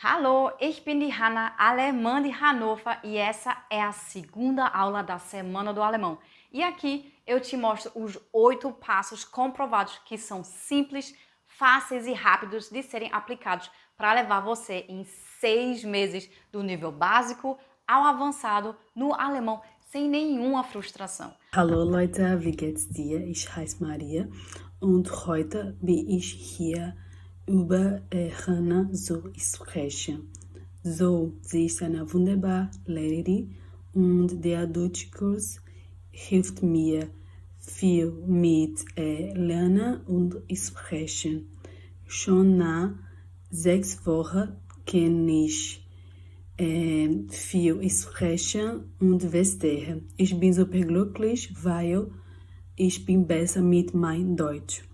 Hallo, ich bin die Hanna, alemã de Hannover, e essa é a segunda aula da Semana do Alemão. E aqui eu te mostro os 8 passos comprovados que são simples, fáceis e rápidos de serem aplicados para levar você em 6 meses do nível básico ao avançado no alemão sem nenhuma frustração. Hallo Leute, wie geht's dir? Ich heiße Maria und heute bin ich hier über Hannah zu sprechen. So, sie ist eine wunderbare Lehrerin und der Deutschkurs hilft mir viel mit Lernen und Sprechen. Schon nach 6 Wochen kenne ich viel sprechen und verstehen. Ich bin super glücklich, weil ich bin besser mit mein Deutsch.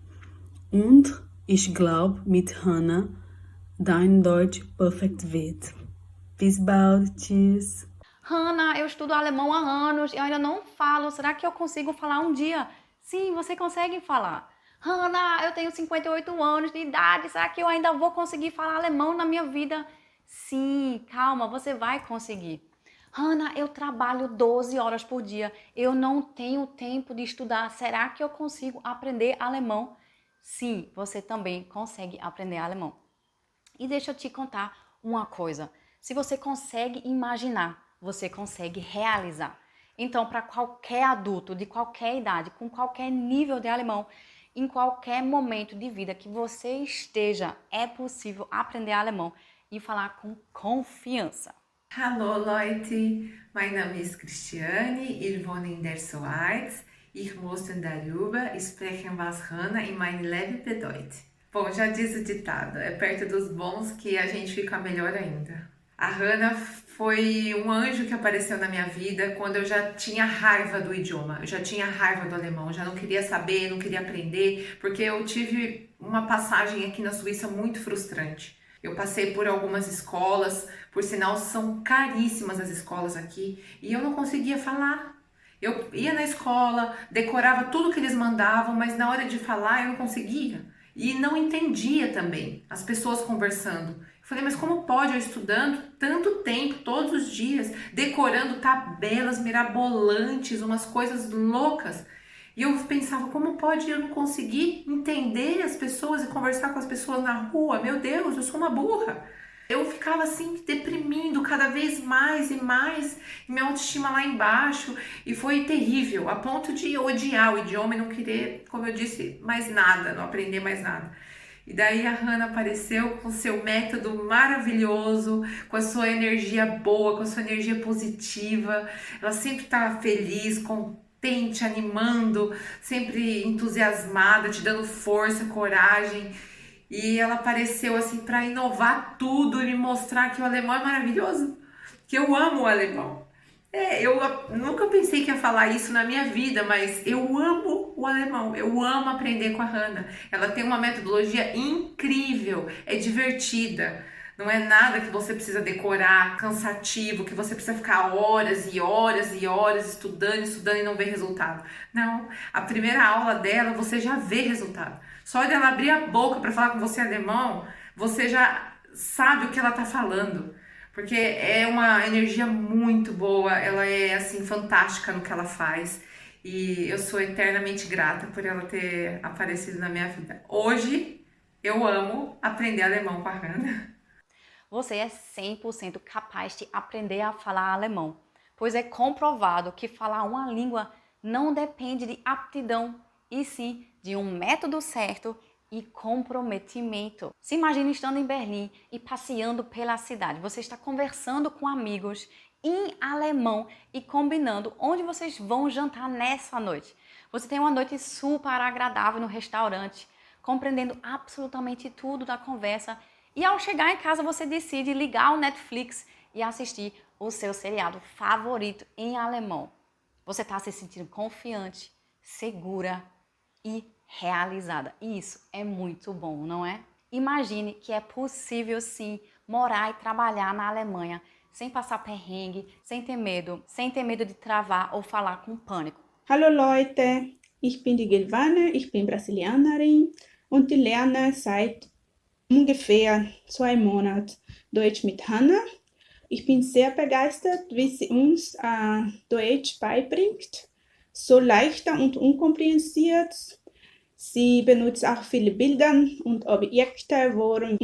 Und ich glaube, mit Hannah dein Deutsch perfekt wird. Bis bald, tschüss. Hanna, eu estudo alemão há anos e eu ainda não falo. Será que eu consigo falar um dia? Sim, você consegue falar. Hanna, eu tenho 58 anos de idade. Será que eu ainda vou conseguir falar alemão na minha vida? Sim, calma, você vai conseguir. Hanna, eu trabalho 12 horas por dia. Eu não tenho tempo de estudar. Será que eu consigo aprender alemão? Sim, você também consegue aprender alemão. E deixa eu te contar uma coisa. Se você consegue imaginar, você consegue realizar. Então, para qualquer adulto, de qualquer idade, com qualquer nível de alemão, em qualquer momento de vida que você esteja, é possível aprender alemão e falar com confiança. Hallo Leute, mein Name ist Christiane, ich wohne in der Schweiz. Ich möchte darüber sprechen, was Hannah in meinem Leben bedeutet. Bom, já diz o ditado, é perto dos bons que a gente fica melhor ainda. A Hannah foi um anjo que apareceu na minha vida quando eu já tinha raiva do idioma, eu já tinha raiva do alemão, já não queria saber, não queria aprender, porque eu tive uma passagem aqui na Suíça muito frustrante. Eu passei por algumas escolas, por sinal são caríssimas as escolas aqui, e eu não conseguia falar. Eu ia na escola, decorava tudo que eles mandavam, mas na hora de falar eu não conseguia. E não entendia também as pessoas conversando. Eu falei, mas como pode eu estudando tanto tempo, todos os dias, decorando tabelas mirabolantes, umas coisas loucas? E eu pensava, como pode eu não conseguir entender as pessoas e conversar com as pessoas na rua? Meu Deus, eu sou uma burra. Eu ficava assim, deprimindo cada vez mais e mais, minha autoestima lá embaixo, e foi terrível, a ponto de odiar o idioma e não querer, como eu disse, mais nada, não aprender mais nada. E daí a Hannah apareceu com seu método maravilhoso, com a sua energia boa, com a sua energia positiva. Ela sempre estava feliz, contente, animando, sempre entusiasmada, te dando força, coragem. E ela apareceu assim para inovar tudo e me mostrar que o alemão é maravilhoso, que eu amo o alemão. Eu nunca pensei que ia falar isso na minha vida, mas eu amo o alemão, eu amo aprender com a Hannah. Ela tem uma metodologia incrível, é divertida. Não é nada que você precisa decorar, cansativo, que você precisa ficar horas e horas e horas estudando e não ver resultado. Não, a primeira aula dela você já vê resultado. Só de ela abrir a boca para falar com você em alemão, você já sabe o que ela está falando. Porque é uma energia muito boa, ela é assim fantástica no que ela faz. E eu sou eternamente grata por ela ter aparecido na minha vida. Hoje eu amo aprender alemão com a Hannah. Você é 100% capaz de aprender a falar alemão, pois é comprovado que falar uma língua não depende de aptidão, e sim de um método certo e comprometimento. Se imagine estando em Berlim e passeando pela cidade. Você está conversando com amigos em alemão e combinando onde vocês vão jantar nessa noite. Você tem uma noite super agradável no restaurante, compreendendo absolutamente tudo da conversa, e ao chegar em casa você decide ligar o Netflix e assistir o seu seriado favorito em alemão. Você está se sentindo confiante, segura e realizada. E isso é muito bom, não é? Imagine que é possível sim morar e trabalhar na Alemanha sem passar perrengue, sem ter medo de travar ou falar com pânico. Hallo Leute, ich bin die Gilvane, ich bin Brasilianerin und ich lerne seit ungefähr 2 Monate Deutsch mit Hannah. Ich bin sehr begeistert, wie sie uns Deutsch beibringt. So leichter und unkompliziert. Sie benutzt auch viele Bilder und Objekte, worin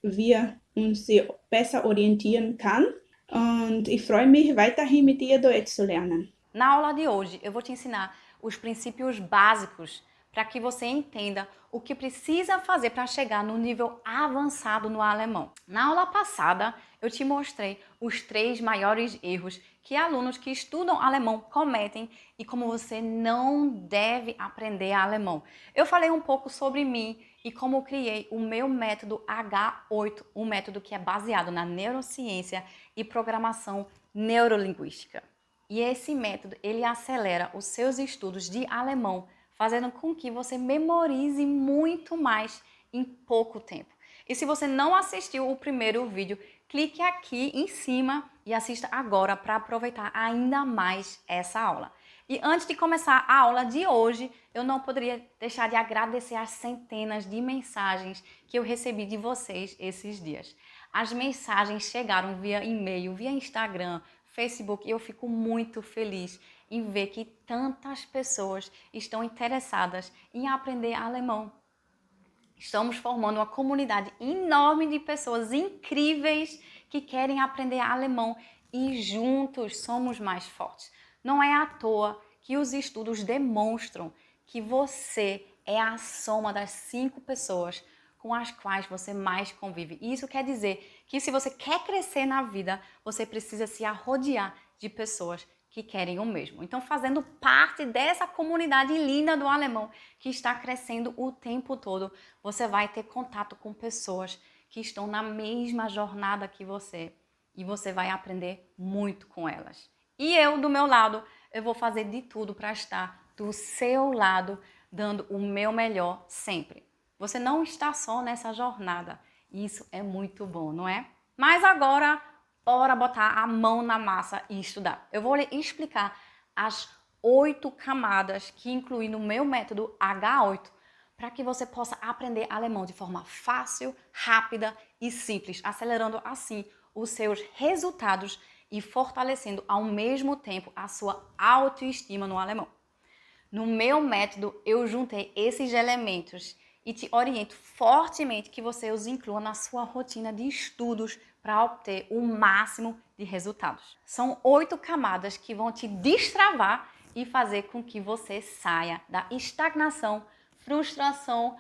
wir uns besser orientieren kann. Und ich freue mich weiterhin mit ihr Deutsch zu lernen. Na aula de hoje, eu vou te ensinar os princípios básicos para que você entenda o que precisa fazer para chegar no nível avançado no alemão. Na aula passada, eu te mostrei os 3 maiores erros que alunos que estudam alemão cometem e como você não deve aprender alemão. Eu falei um pouco sobre mim e como eu criei o meu método H8, um método que é baseado na neurociência e programação neurolinguística. E esse método, ele acelera os seus estudos de alemão, fazendo com que você memorize muito mais em pouco tempo. E se você não assistiu o primeiro vídeo, clique aqui em cima e assista agora para aproveitar ainda mais essa aula. E antes de começar a aula de hoje, eu não poderia deixar de agradecer as centenas de mensagens que eu recebi de vocês esses dias. As mensagens chegaram via e-mail, via Instagram, Facebook, e eu fico muito feliz em ver que tantas pessoas estão interessadas em aprender alemão. Estamos formando uma comunidade enorme de pessoas incríveis que querem aprender alemão e juntos somos mais fortes. Não é à toa que os estudos demonstram que você é a soma das 5 pessoas com as quais você mais convive. E isso quer dizer que se você quer crescer na vida, você precisa se rodear de pessoas que querem o mesmo. Então, fazendo parte dessa comunidade linda do alemão que está crescendo o tempo todo, você vai ter contato com pessoas que estão na mesma jornada que você e você vai aprender muito com elas. E eu, do meu lado, eu vou fazer de tudo para estar do seu lado, dando o meu melhor sempre. Você não está só nessa jornada. Isso é muito bom, não é? Mas agora, bora botar a mão na massa e estudar. Eu vou lhe explicar as 8 camadas que incluí no meu método H8 para que você possa aprender alemão de forma fácil, rápida e simples, acelerando assim os seus resultados e fortalecendo ao mesmo tempo a sua autoestima no alemão. No meu método, eu juntei esses elementos e te oriento fortemente que você os inclua na sua rotina de estudos para obter o máximo de resultados. São 8 camadas que vão te destravar e fazer com que você saia da estagnação, frustração,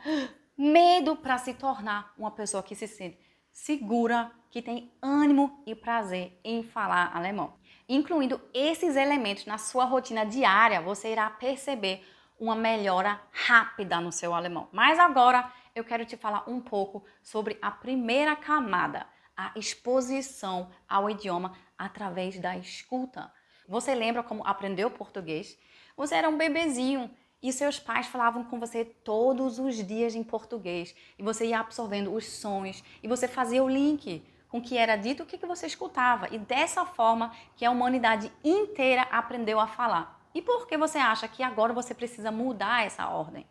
medo para se tornar uma pessoa que se sente segura, que tem ânimo e prazer em falar alemão. Incluindo esses elementos na sua rotina diária, você irá perceber uma melhora rápida no seu alemão. Mas agora eu quero te falar um pouco sobre a primeira camada, a exposição ao idioma através da escuta. Você lembra como aprendeu português? Você era um bebezinho e seus pais falavam com você todos os dias em português e você ia absorvendo os sons e você fazia o link com o que era dito, o que você escutava, e dessa forma que a humanidade inteira aprendeu a falar. E por que você acha que agora você precisa mudar essa ordem?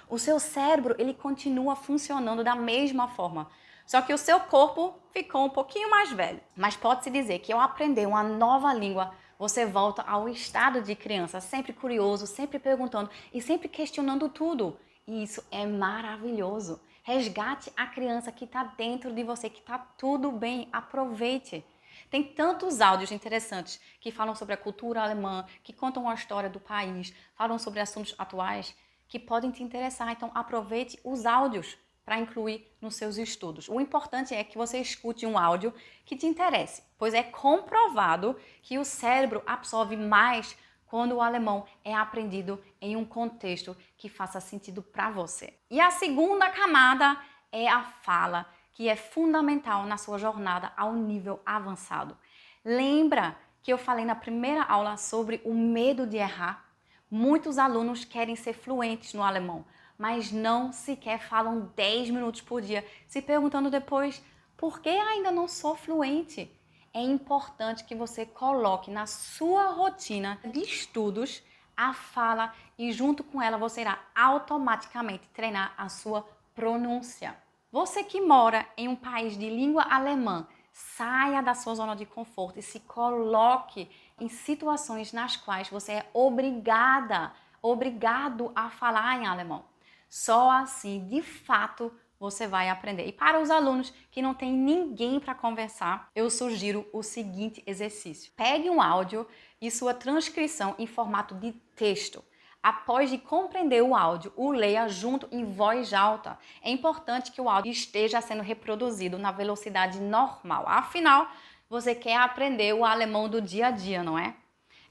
O seu cérebro, ele continua funcionando da mesma forma, só que o seu corpo ficou um pouquinho mais velho. Mas pode-se dizer que ao aprender uma nova língua, você volta ao estado de criança, sempre curioso, sempre perguntando e sempre questionando tudo. E isso é maravilhoso. Resgate a criança que está dentro de você, que está tudo bem, aproveite. Tem tantos áudios interessantes que falam sobre a cultura alemã, que contam a história do país, falam sobre assuntos atuais que podem te interessar. Então aproveite os áudios para incluir nos seus estudos. O importante é que você escute um áudio que te interesse, pois é comprovado que o cérebro absorve mais quando o alemão é aprendido em um contexto que faça sentido para você. E a segunda camada é a fala, que é fundamental na sua jornada ao nível avançado. Lembra que eu falei na primeira aula sobre o medo de errar? Muitos alunos querem ser fluentes no alemão, mas não sequer falam 10 minutos por dia, se perguntando depois, por que ainda não sou fluente? É importante que você coloque na sua rotina de estudos a fala e junto com ela você irá automaticamente treinar a sua pronúncia. Você que mora em um país de língua alemã, saia da sua zona de conforto e se coloque em situações nas quais você é obrigado a falar em alemão. Só assim, de fato, você vai aprender. E para os alunos que não têm ninguém para conversar, eu sugiro o seguinte exercício. Pegue um áudio e sua transcrição em formato de texto. Após de compreender o áudio, o leia junto em voz alta. É importante que o áudio esteja sendo reproduzido na velocidade normal. Afinal, você quer aprender o alemão do dia a dia, não é?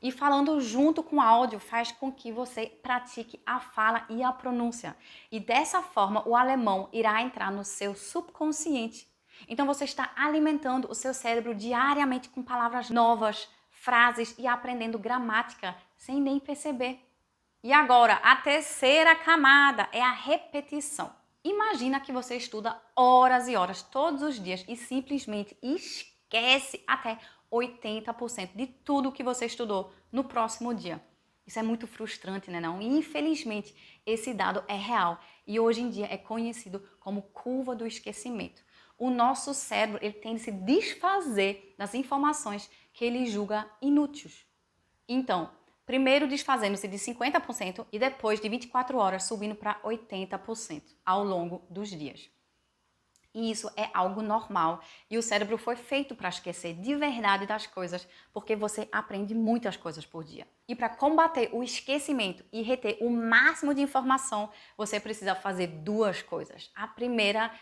E falando junto com o áudio faz com que você pratique a fala e a pronúncia. E dessa forma, o alemão irá entrar no seu subconsciente. Então você está alimentando o seu cérebro diariamente com palavras novas, frases e aprendendo gramática sem nem perceber. E agora, a terceira camada é a repetição. Imagina que você estuda horas e horas todos os dias e simplesmente esquece até 80% de tudo que você estudou no próximo dia. Isso é muito frustrante, né? Não? Infelizmente, esse dado é real e hoje em dia é conhecido como curva do esquecimento. O nosso cérebro ele tende a se desfazer das informações que ele julga inúteis. Então, primeiro desfazendo-se de 50% e depois de 24 horas subindo para 80% ao longo dos dias. E isso é algo normal e o cérebro foi feito para esquecer de verdade das coisas, porque você aprende muitas coisas por dia. E para combater o esquecimento e reter o máximo de informação, você precisa fazer duas coisas. A primeira,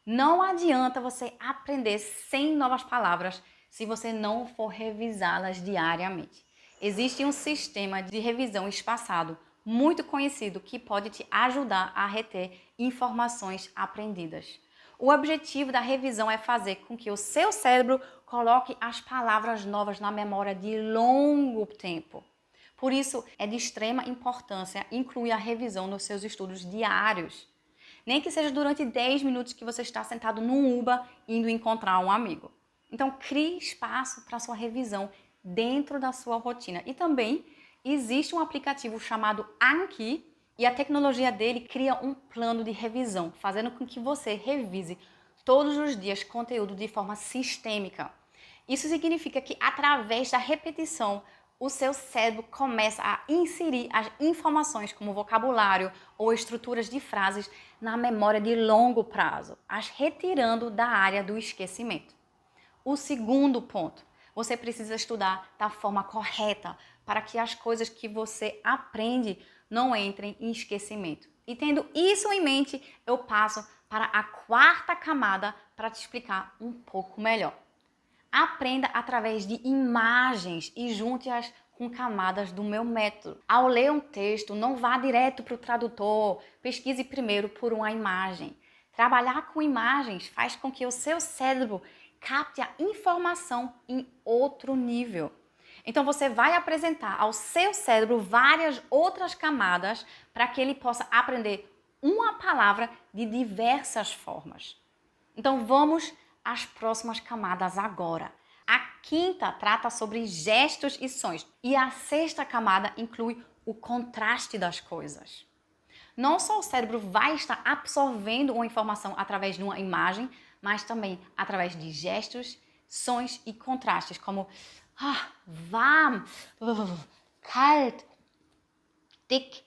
não adianta você aprender 100 novas palavras se você não for revisá-las diariamente. Existe um sistema de revisão espaçado muito conhecido que pode te ajudar a reter informações aprendidas. O objetivo da revisão é fazer com que o seu cérebro coloque as palavras novas na memória de longo tempo. Por isso, é de extrema importância incluir a revisão nos seus estudos diários. Nem que seja durante 10 minutos que você está sentado num Uber indo encontrar um amigo. Então, crie espaço para a sua revisão dentro da sua rotina. E também existe um aplicativo chamado Anki e a tecnologia dele cria um plano de revisão, fazendo com que você revise todos os dias conteúdo de forma sistêmica. Isso significa que através da repetição, o seu cérebro começa a inserir as informações como vocabulário ou estruturas de frases na memória de longo prazo, as retirando da área do esquecimento. O segundo ponto, você precisa estudar da forma correta para que as coisas que você aprende não entrem em esquecimento. E tendo isso em mente, eu passo para a quarta camada para te explicar um pouco melhor. Aprenda através de imagens e junte-as com camadas do meu método. Ao ler um texto, não vá direto para o tradutor, pesquise primeiro por uma imagem. Trabalhar com imagens faz com que o seu cérebro capte a informação em outro nível. Então você vai apresentar ao seu cérebro várias outras camadas para que ele possa aprender uma palavra de diversas formas. Então vamos às próximas camadas agora. A quinta trata sobre gestos e sons e a sexta camada inclui o contraste das coisas. Não só o cérebro vai estar absorvendo uma informação através de uma imagem, mas também através de gestos, sons e contrastes, como warm, kalt, dick,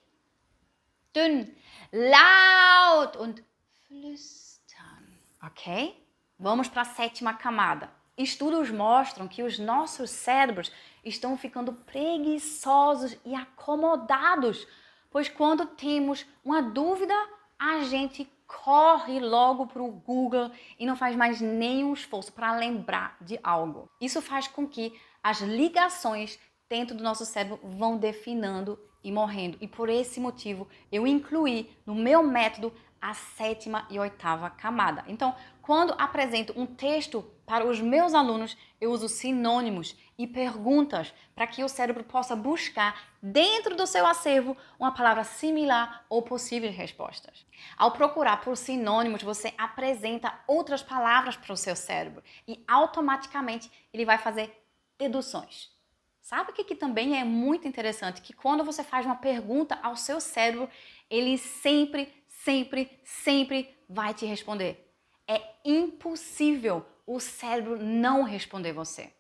dünn, laut und flüstern. Ok? Vamos para a sétima camada. Estudos mostram que os nossos cérebros estão ficando preguiçosos e acomodados, pois quando temos uma dúvida, a gente corre logo para o Google e não faz mais nenhum esforço para lembrar de algo. Isso faz com que as ligações dentro do nosso cérebro vão definhando e morrendo. E por esse motivo, eu incluí no meu método a sétima e oitava camada. Então, quando apresento um texto para os meus alunos, eu uso sinônimos e perguntas para que o cérebro possa buscar dentro do seu acervo uma palavra similar ou possíveis respostas. Ao procurar por sinônimos, você apresenta outras palavras para o seu cérebro e automaticamente ele vai fazer deduções. Sabe o que também é muito interessante? Que quando você faz uma pergunta ao seu cérebro, ele sempre vai te responder. É impossível o cérebro não responder você.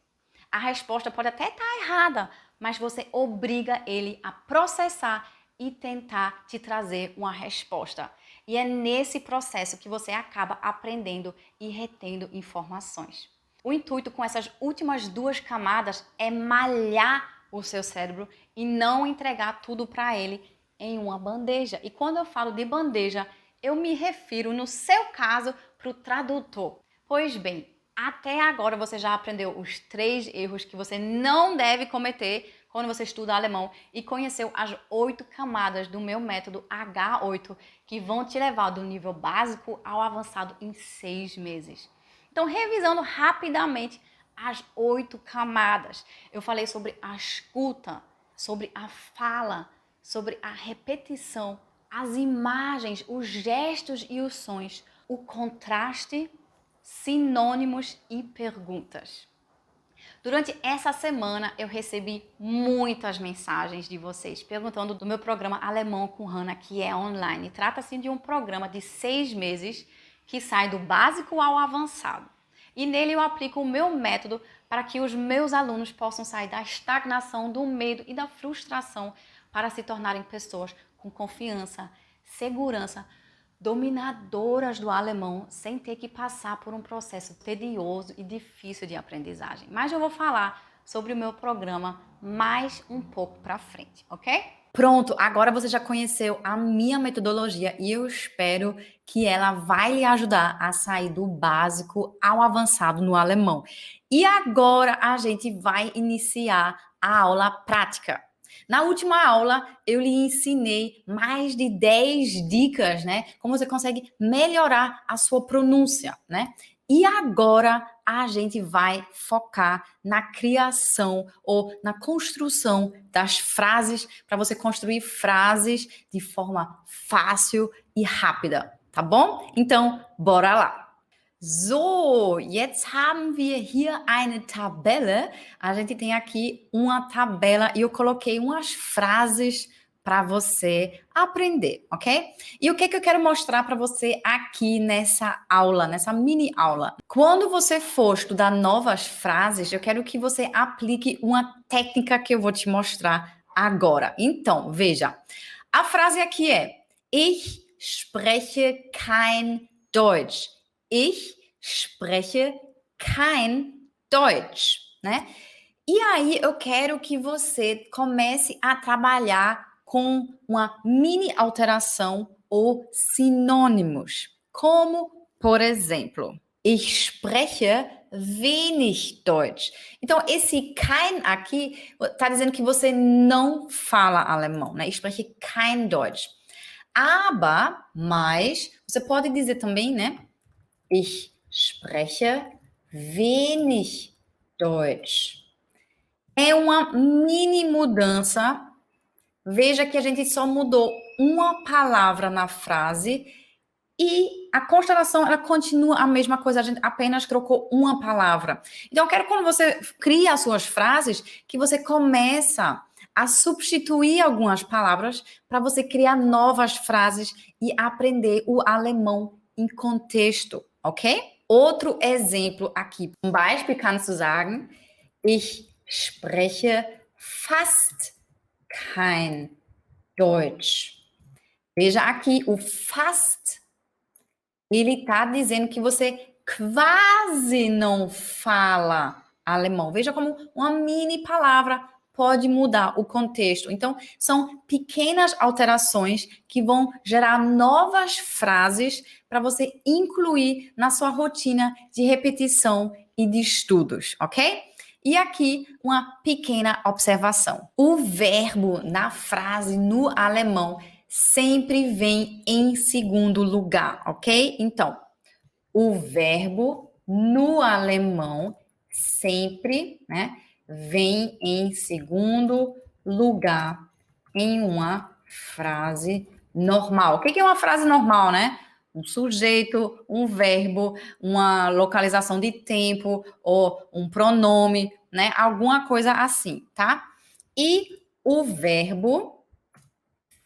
A resposta pode até estar errada, mas você obriga ele a processar e tentar te trazer uma resposta. E é nesse processo que você acaba aprendendo e retendo informações. O intuito com essas últimas 2 camadas é malhar o seu cérebro e não entregar tudo para ele em uma bandeja. E quando eu falo de bandeja, eu me refiro, no seu caso, para o tradutor. Pois bem, até agora você já aprendeu os 3 erros que você não deve cometer quando você estuda alemão e conheceu as 8 camadas do meu método H8 que vão te levar do nível básico ao avançado em 6 meses. Então, revisando rapidamente as 8 camadas, eu falei sobre a escuta, sobre a fala, sobre a repetição, as imagens, os gestos e os sons, o contraste, sinônimos e perguntas. Durante essa semana eu recebi muitas mensagens de vocês perguntando do meu programa Alemão com Hannah, que é online. Trata-se de um programa de 6 meses que sai do básico ao avançado. E nele eu aplico o meu método para que os meus alunos possam sair da estagnação, do medo e da frustração para se tornarem pessoas com confiança, segurança, dominadoras do alemão sem ter que passar por um processo tedioso e difícil de aprendizagem. Mas eu vou falar sobre o meu programa mais um pouco para frente, ok? Pronto, agora você já conheceu a minha metodologia e eu espero que ela vai lhe ajudar a sair do básico ao avançado no alemão. E agora a gente vai iniciar a aula prática. Na última aula, eu lhe ensinei mais de 10 dicas, né? Como você consegue melhorar a sua pronúncia, né? E agora a gente vai focar na criação ou na construção das frases para você construir frases de forma fácil e rápida, tá bom? Então, bora lá! So, jetzt haben wir hier eine Tabelle. A gente tem aqui uma tabela e eu coloquei umas frases para você aprender, ok? E o que eu quero mostrar para você aqui nessa aula, nessa mini aula? Quando você for estudar novas frases, eu quero que você aplique uma técnica que eu vou te mostrar agora. Então, veja, a frase aqui é: Ich spreche kein Deutsch. Ich spreche kein Deutsch, né? E aí eu quero que você comece a trabalhar com uma mini alteração ou sinônimos, como, por exemplo, ich spreche wenig Deutsch. Então, esse kein aqui está dizendo que você não fala alemão, né? Ich spreche kein Deutsch. Mas, você pode dizer também, né? Ich spreche wenig Deutsch. É uma mini mudança. Veja que a gente só mudou uma palavra na frase e a constelação ela continua a mesma coisa, a gente apenas trocou uma palavra. Então, eu quero que quando você cria as suas frases, que você começa a substituir algumas palavras para você criar novas frases e aprender o alemão em contexto, ok? Outro exemplo aqui. Zum Beispiel kannst du sagen, ich spreche fast kein Deutsch. Veja aqui, o fast, ele está dizendo que você quase não fala alemão. Veja como uma mini palavra pode mudar o contexto. Então, são pequenas alterações que vão gerar novas frases para você incluir na sua rotina de repetição e de estudos, ok? E aqui, uma pequena observação. O verbo na frase no alemão sempre vem em segundo lugar, ok? Então, o verbo no alemão sempre, né, vem em segundo lugar em uma frase normal. O que é uma frase normal, né? Um sujeito, um verbo, uma localização de tempo ou um pronome, né? Alguma coisa assim, tá? E o verbo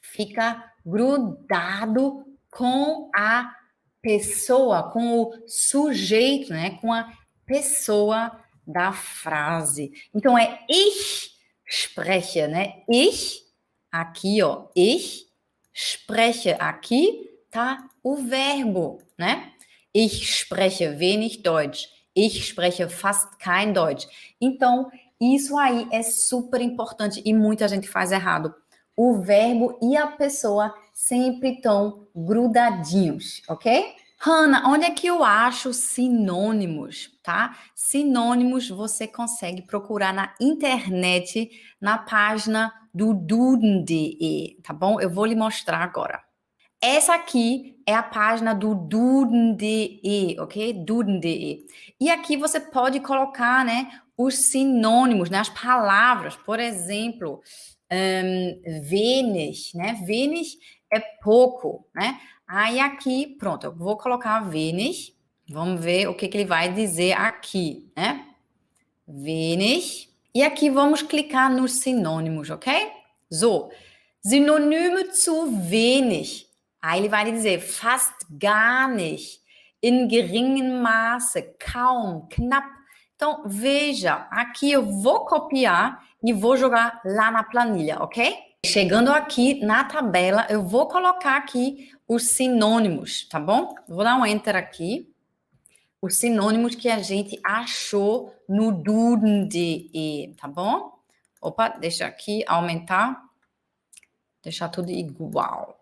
fica grudado com a pessoa, com o sujeito, né? Com a pessoa da frase. Então, é ich spreche, né? Ich, aqui, ó, ich spreche. Aqui tá o verbo, né? Ich spreche wenig Deutsch. Ich spreche fast kein Deutsch. Então, isso aí é super importante e muita gente faz errado. O verbo e a pessoa sempre estão grudadinhos, ok? Hannah, onde é que eu acho sinônimos, tá? Sinônimos você consegue procurar na internet, na página do Duden.de, tá bom? Eu vou lhe mostrar agora. Essa aqui é a página do Duden.de, ok? Duden.de. E aqui você pode colocar, né, os sinônimos, né, as palavras. Por exemplo, wenig, né? Wenig é pouco, né? Aí aqui, pronto, eu vou colocar wenig. Vamos ver o que ele vai dizer aqui, né? Wenig. E aqui vamos clicar nos sinônimos, ok? So, Synonyme zu wenig. Aí ele vai dizer fast gar nicht, in geringem Maße, kaum, knapp. Então, veja, aqui eu vou copiar e vou jogar lá na planilha, ok? Chegando aqui na tabela, eu vou colocar aqui os sinônimos, tá bom? Vou dar um enter aqui. Os sinônimos que a gente achou no Duden.de, tá bom? Opa, deixa aqui aumentar. Deixar tudo igual.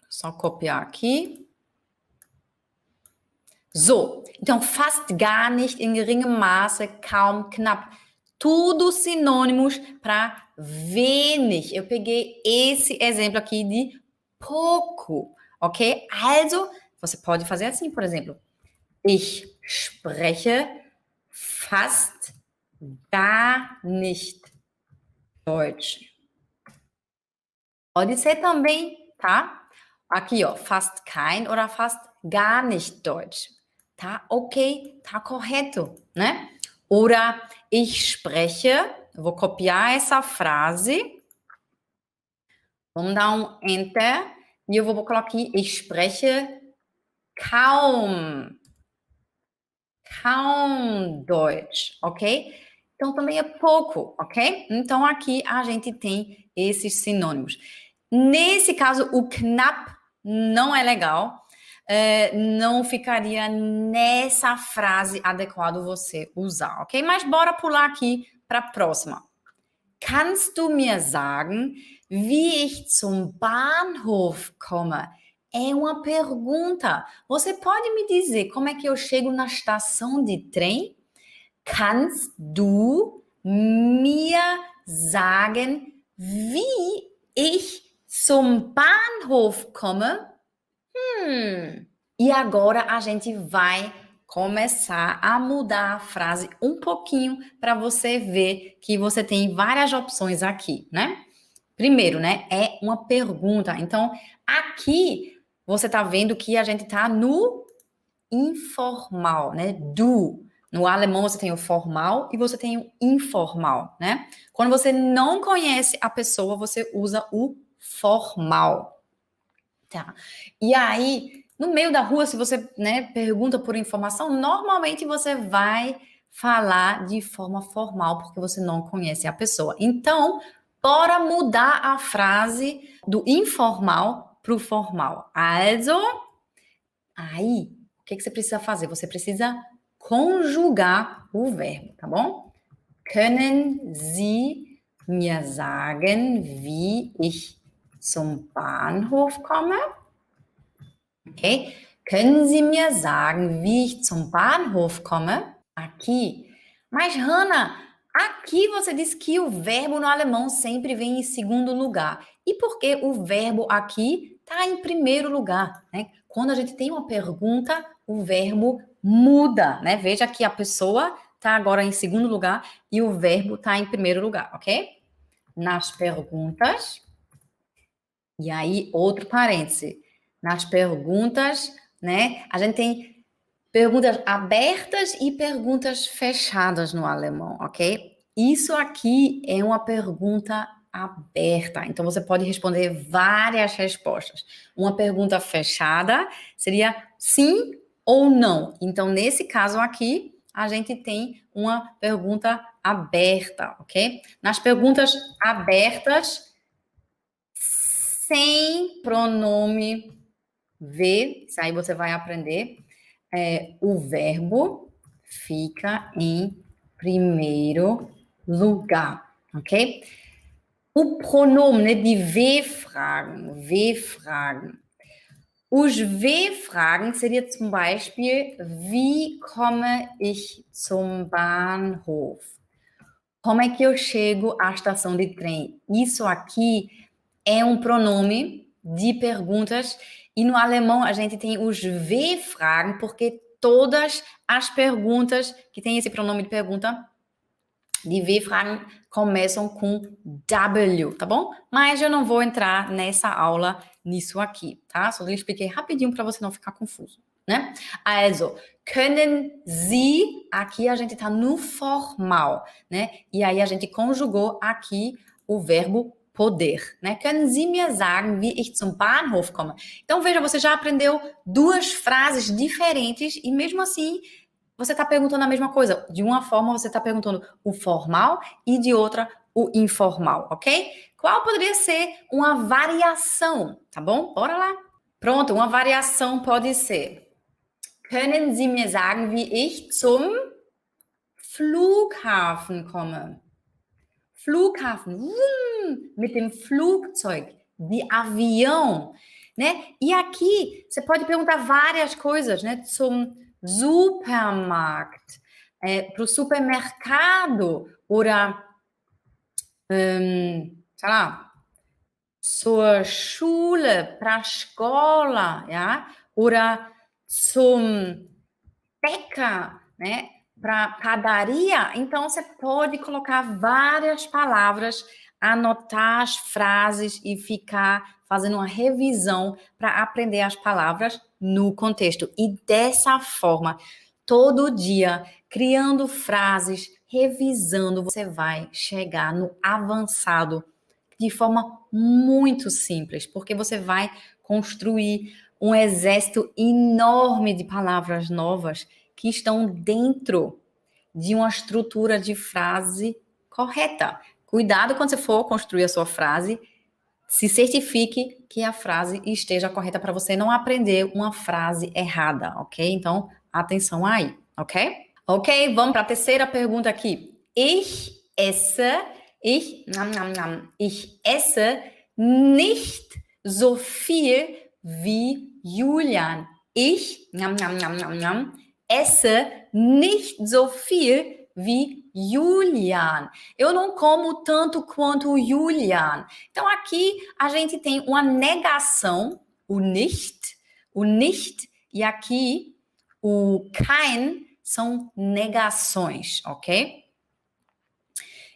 Só copiar aqui. So, então, fast gar nicht, in geringem Maße, kaum, knapp. Tudo sinônimos para wenig. Eu peguei esse exemplo aqui de pouco, ok? Also, você pode fazer assim, por exemplo. Ich spreche fast gar nicht Deutsch. Pode ser também, tá? Aqui, ó, fast kein oder fast gar nicht Deutsch. Tá ok, tá correto, né? Oder ich spreche, eu vou copiar essa frase. Vamos dar um enter e eu vou colocar aqui, ich spreche kaum Deutsch, ok? Então também é pouco, ok? Então aqui a gente tem esses sinônimos. Nesse caso, o knapp não é legal. Não ficaria nessa frase adequado você usar, ok? Mas bora pular aqui para a próxima. Kannst du mir sagen, wie ich zum Bahnhof komme? É uma pergunta. Você pode me dizer como é que eu chego na estação de trem? Kannst du mir sagen, wie ich zum Bahnhof komme? E agora a gente vai começar a mudar a frase um pouquinho para você ver que você tem várias opções aqui, né? Primeiro, né, é uma pergunta. Então, aqui você tá vendo que a gente tá no informal, né? Du. No alemão você tem o formal e você tem o informal, né? Quando você não conhece a pessoa, você usa o formal. Tá. E aí, no meio da rua, se você, né, pergunta por informação, normalmente você vai falar de forma formal, porque você não conhece a pessoa. Então, bora mudar a frase do informal para o formal. Also, aí, o que você precisa fazer? Você precisa conjugar o verbo, tá bom? Können Sie mir sagen, wie ich zum Bahnhof komme? Ok? Können Sie mir sagen, wie ich zum Bahnhof komme? Aqui. Mas, Hannah, aqui você diz que o verbo no alemão sempre vem em segundo lugar. E por que o verbo aqui está em primeiro lugar, né? Quando a gente tem uma pergunta, o verbo muda, né? Veja que a pessoa está agora em segundo lugar e o verbo está em primeiro lugar, ok? Nas perguntas. E aí, outro parêntese. Nas perguntas, né? A gente tem perguntas abertas e perguntas fechadas no alemão, ok? Isso aqui é uma pergunta aberta. Então, você pode responder várias respostas. Uma pergunta fechada seria sim ou não. Então, nesse caso aqui, a gente tem uma pergunta aberta, ok? Nas perguntas abertas, sem pronome V, isso aí você vai aprender, o verbo fica em primeiro lugar, ok? O pronome, né, de W-Fragen, W-Fragen. Os W-Fragen seria zum Beispiel, wie komme ich zum Bahnhof? Como é que eu chego à estação de trem? Isso aqui é um pronome de perguntas e no alemão a gente tem os W-Fragen porque todas as perguntas que têm esse pronome de pergunta de W-Fragen começam com W, tá bom? Mas eu não vou entrar nessa aula nisso aqui, tá? Só expliquei rapidinho para você não ficar confuso, né? Also, können Sie, aqui a gente tá no formal, né? E aí a gente conjugou aqui o verbo poder, né? Können Sie mir sagen, wie ich zum Bahnhof komme? Então, veja, você já aprendeu duas frases diferentes e mesmo assim você está perguntando a mesma coisa. De uma forma, você está perguntando o formal e de outra, o informal, ok? Qual poderia ser uma variação, tá bom? Bora lá. Pronto, uma variação pode ser: Können Sie mir sagen, wie ich zum Flughafen komme? Flughafen, mit dem Flugzeug, de avião, né? E aqui você pode perguntar várias coisas, né? Zum Supermarkt, para o supermercado, oder, sei lá, zur Schule, para a escola, ja? Oder zum Bäcker, né? Para padaria. Então, você pode colocar várias palavras, anotar as frases e ficar fazendo uma revisão para aprender as palavras no contexto. E dessa forma, todo dia, criando frases, revisando, você vai chegar no avançado de forma muito simples, porque você vai construir um exército enorme de palavras novas que estão dentro de uma estrutura de frase correta. Cuidado quando você for construir a sua frase, se certifique que a frase esteja correta para você não aprender uma frase errada, ok? Então, atenção aí, ok? Ok, vamos para a terceira pergunta aqui. Ich esse nicht so viel wie Julian. Ich esse nicht so viel wie Julian. Eu não como tanto quanto o Julian. Então, aqui a gente tem uma negação, o nicht, e aqui o kein são negações, ok?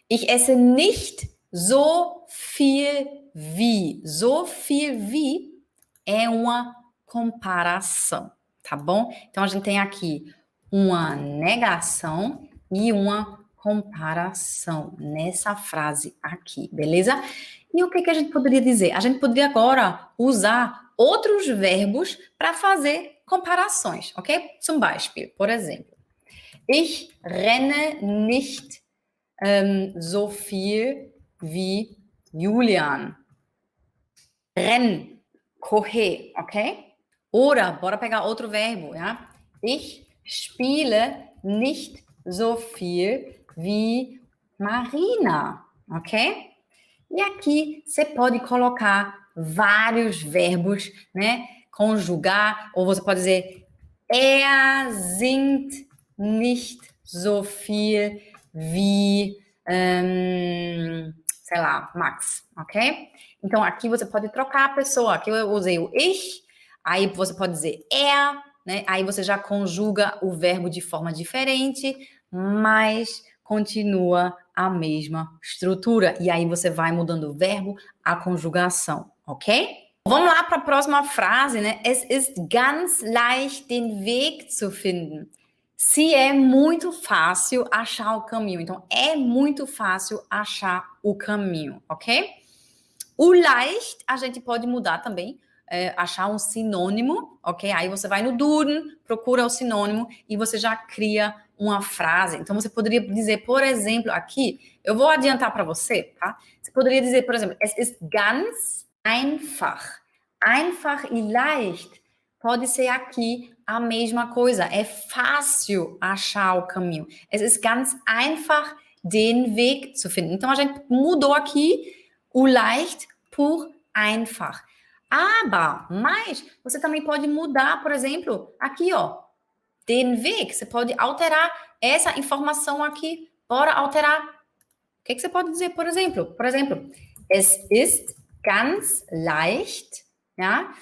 Ich esse nicht so viel wie. So viel wie é uma comparação, tá bom? Então, a gente tem aqui uma negação e uma comparação nessa frase aqui, beleza? E o que a gente poderia dizer? A gente poderia agora usar outros verbos para fazer comparações, ok? Zum Beispiel, por exemplo, ich renne nicht so viel wie Julian. Rennen, correr, ok? Oder, bora pegar outro verbo, ja? Ich spiele nicht so viel wie Marina, ok? E aqui você pode colocar vários verbos, né? Conjugar, ou você pode dizer singt nicht so viel wie, sei lá, Max, ok? Então, aqui você pode trocar a pessoa. Aqui eu usei o ich, aí você pode dizer né? Aí você já conjuga o verbo de forma diferente, mas continua a mesma estrutura. E aí você vai mudando o verbo, a conjugação, ok? Vamos lá para a próxima frase, né? Es ist ganz leicht, den Weg zu finden. Se é muito fácil achar o caminho. Então, é muito fácil achar o caminho, ok? O leicht, a gente pode mudar também achar um sinônimo, ok? Aí você vai no Duden, procura o sinônimo e você já cria uma frase. Então, você poderia dizer, por exemplo, aqui, eu vou adiantar para você, tá? Você poderia dizer, por exemplo, es ist ganz einfach. Einfach e leicht pode ser aqui a mesma coisa. É fácil achar o caminho. Es ist ganz einfach, den Weg zu finden. Então, a gente mudou aqui o leicht por einfach. Mas você também pode mudar, por exemplo, aqui, ó, den Weg. Você pode alterar essa informação aqui. Bora alterar. O que você pode dizer, por exemplo? Por exemplo, es ist ganz leicht, ja,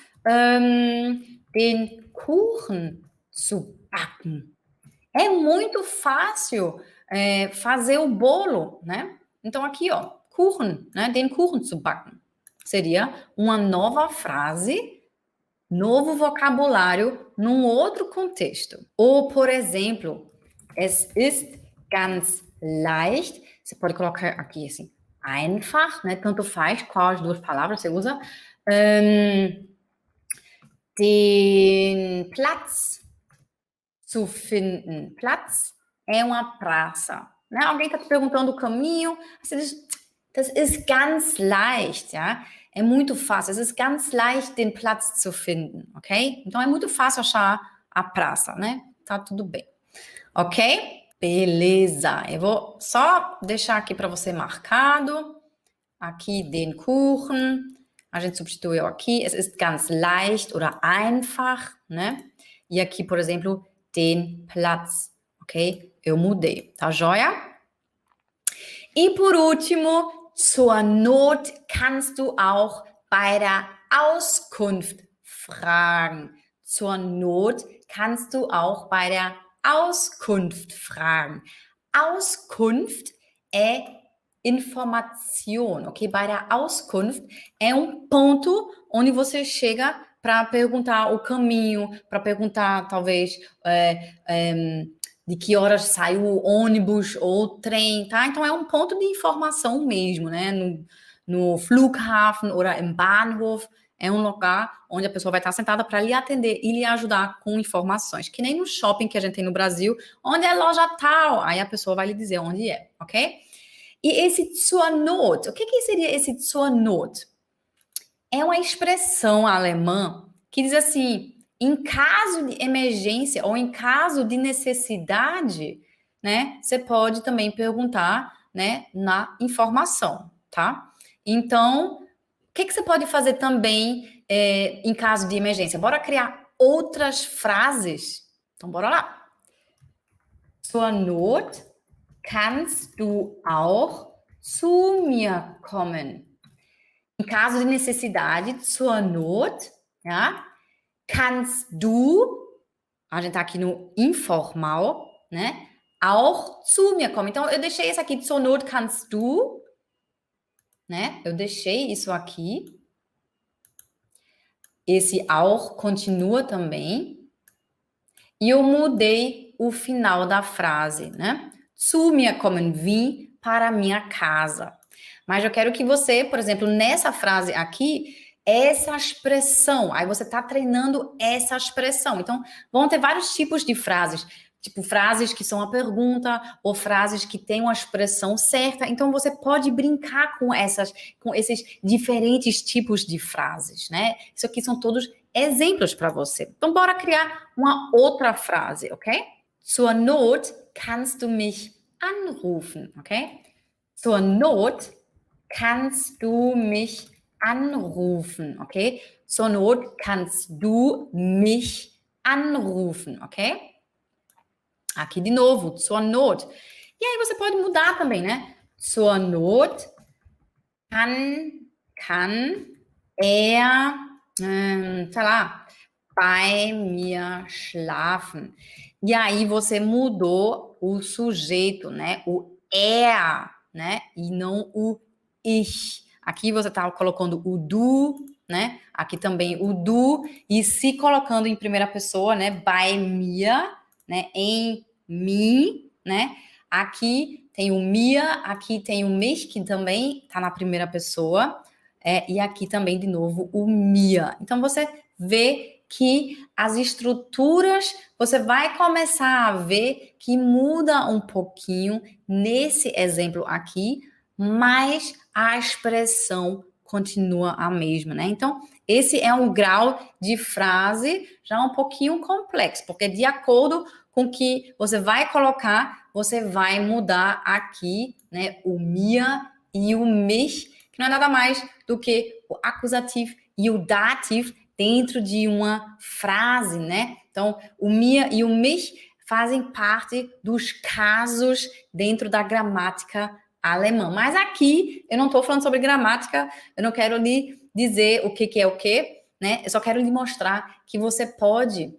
den Kuchen zu backen. É muito fácil fazer o bolo, né? Então aqui, ó, Kuchen, né? Den Kuchen zu backen. Seria uma nova frase, novo vocabulário num outro contexto. Ou, por exemplo, es ist ganz leicht. Você pode colocar aqui assim, einfach, né? Tanto faz qual as duas palavras você usa. Den Platz zu finden. Platz é uma praça, né? Alguém está te perguntando o caminho, você diz, das ist ganz leicht, ja? É muito fácil, es ist ganz leicht, den Platz zu finden, ok? Então, é muito fácil achar a praça, né? Tá tudo bem, ok? Beleza, eu vou só deixar aqui para você marcado, aqui den Kuchen, a gente substituiu aqui, es ist ganz leicht oder einfach, né? E aqui, por exemplo, den Platz, ok? Eu mudei, tá joia? E por último, zur Not kannst du auch bei der Auskunft fragen. Zur Not kannst du auch bei der Auskunft fragen. Auskunft é informação, ok? Bei der Auskunft é um ponto onde você chega para perguntar o caminho, para perguntar, talvez, de que horas sai o ônibus ou o trem, tá? Então, é um ponto de informação mesmo, né? No Flughafen ou im Bahnhof, é um lugar onde a pessoa vai estar sentada para lhe atender e lhe ajudar com informações. Que nem no shopping que a gente tem no Brasil, onde é loja tal, aí a pessoa vai lhe dizer onde é, ok? E esse zur Not, o que seria esse zur Not? É uma expressão alemã que diz assim, em caso de emergência ou em caso de necessidade, né, você pode também perguntar, né, na informação, tá? Então, o que você pode fazer também em caso de emergência? Bora criar outras frases? Então, bora lá. Zur Not kannst du auch zu mir kommen. Em caso de necessidade, zur Not, ja, kannst du, a gente tá aqui no informal, né, auch zu mir kommen. Então, eu deixei esse aqui, zur Not kannst du, né, eu deixei isso aqui. Esse auch continua também. E eu mudei o final da frase, né? Zu mir kommen, vim para minha casa. Mas eu quero que você, por exemplo, nessa frase aqui, essa expressão, aí você está treinando essa expressão. Então, vão ter vários tipos de frases, tipo frases que são a pergunta ou frases que têm uma expressão certa. Então, você pode brincar com esses diferentes tipos de frases, né? Isso aqui são todos exemplos para você. Então, bora criar uma outra frase, ok? Zur Not kannst du mich anrufen, ok? Zur Not kannst du mich anrufen, ok? Zur Not kannst du mich anrufen, ok? Aqui de novo, zur Not. E aí você pode mudar também, né? Zur Not kann er, sei lá, bei mir schlafen. E aí você mudou o sujeito, né? O er, né? E não o ich. Aqui você está colocando o du, né? Aqui também o du e se colocando em primeira pessoa, né? Bei mir, né? Em mim, né? Aqui tem o mir, aqui tem o mich, que também está na primeira pessoa. e aqui também, de novo, o mir. Então, você vê que as estruturas, você vai começar a ver que muda um pouquinho nesse exemplo aqui, mas a expressão continua a mesma, né? Então, esse é um grau de frase já um pouquinho complexo, porque de acordo com o que você vai colocar, você vai mudar aqui, né, o mir e o mich, que não é nada mais do que o acusativo e o dativo dentro de uma frase, né? Então, o mir e o mich fazem parte dos casos dentro da gramática alemã. Mas aqui, eu não estou falando sobre gramática, eu não quero lhe dizer o que é o que, né? Eu só quero lhe mostrar que você pode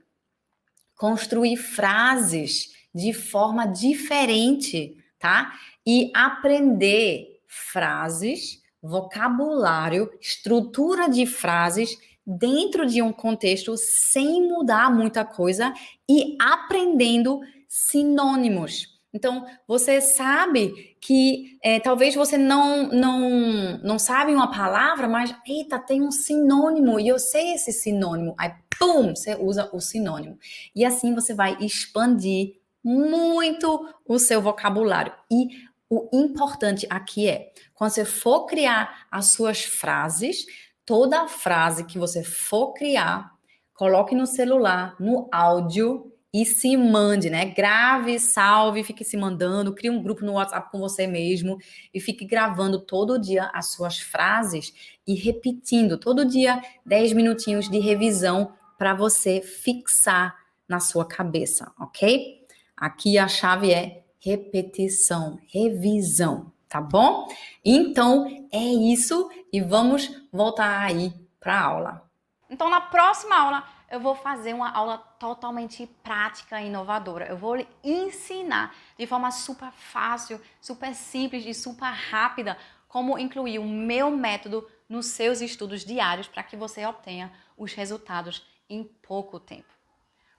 construir frases de forma diferente, tá? E aprender frases, vocabulário, estrutura de frases dentro de um contexto sem mudar muita coisa e aprendendo sinônimos. Então, você sabe que talvez você não sabe uma palavra, mas, eita, tem um sinônimo e eu sei esse sinônimo. Aí, pum, você usa o sinônimo. E assim você vai expandir muito o seu vocabulário. E o importante aqui é, quando você for criar as suas frases, toda frase que você for criar, coloque no celular, no áudio e se mande, né? Grave, salve, fique se mandando, crie um grupo no WhatsApp com você mesmo e fique gravando todo dia as suas frases e repetindo todo dia 10 minutinhos de revisão para você fixar na sua cabeça, ok? Aqui a chave é repetição, revisão, tá bom? Então é isso e vamos voltar aí para a aula. Então na próxima aula eu vou fazer uma aula totalmente prática e inovadora. Eu vou lhe ensinar de forma super fácil, super simples e super rápida como incluir o meu método nos seus estudos diários para que você obtenha os resultados em pouco tempo.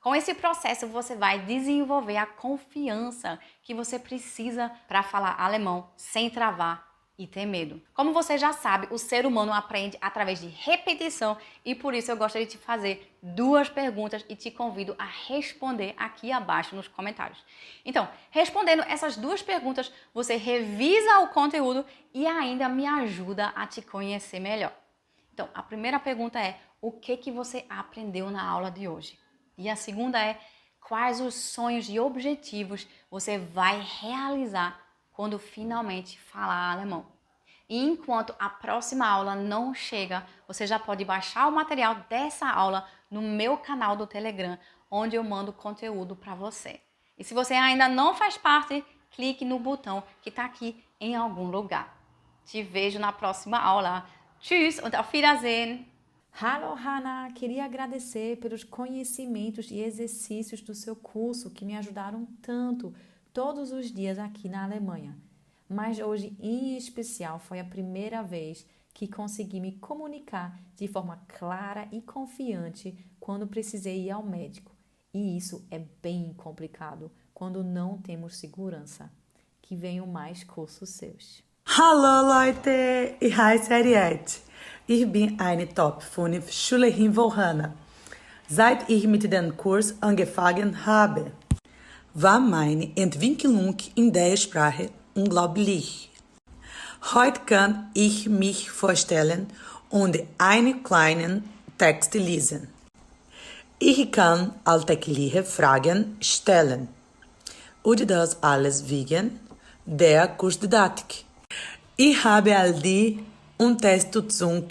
Com esse processo, você vai desenvolver a confiança que você precisa para falar alemão sem travar e ter medo. Como você já sabe, o ser humano aprende através de repetição e por isso eu gostaria de te fazer 2 perguntas e te convido a responder aqui abaixo nos comentários. Então, respondendo essas 2 perguntas, você revisa o conteúdo e ainda me ajuda a te conhecer melhor. Então, a primeira pergunta é: o que você aprendeu na aula de hoje? E a segunda é: quais os sonhos e objetivos você vai realizar quando finalmente falar alemão? E enquanto a próxima aula não chega, você já pode baixar o material dessa aula no meu canal do Telegram, onde eu mando conteúdo para você. E se você ainda não faz parte, clique no botão que está aqui em algum lugar. Te vejo na próxima aula. Tschüss und auf Wiedersehen! Hallo, Hannah! Queria agradecer pelos conhecimentos e exercícios do seu curso que me ajudaram tanto todos os dias aqui na Alemanha. Mas hoje, em especial, foi a primeira vez que consegui me comunicar de forma clara e confiante quando precisei ir ao médico. E isso é bem complicado quando não temos segurança. Que venham mais cursos seus. Hallo Leute, ich heiße Ariette. Ich bin eine Top 5 Schülerin von Hannah. Seit ich mit dem Kurs angefangen habe, war meine Entwicklung in der Sprache unglaublich. Heute kann ich mich vorstellen und einen kleinen Text lesen. Ich kann alltägliche Fragen stellen. Und das alles wegen der Kursdidaktik. Ich habe all die Unterstützung,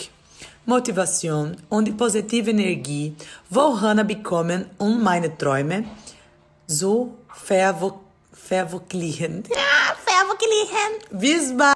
Motivation und positive Energie, wo Hannah bekommen, um meine Träume zu verwirklichen. Bis bald!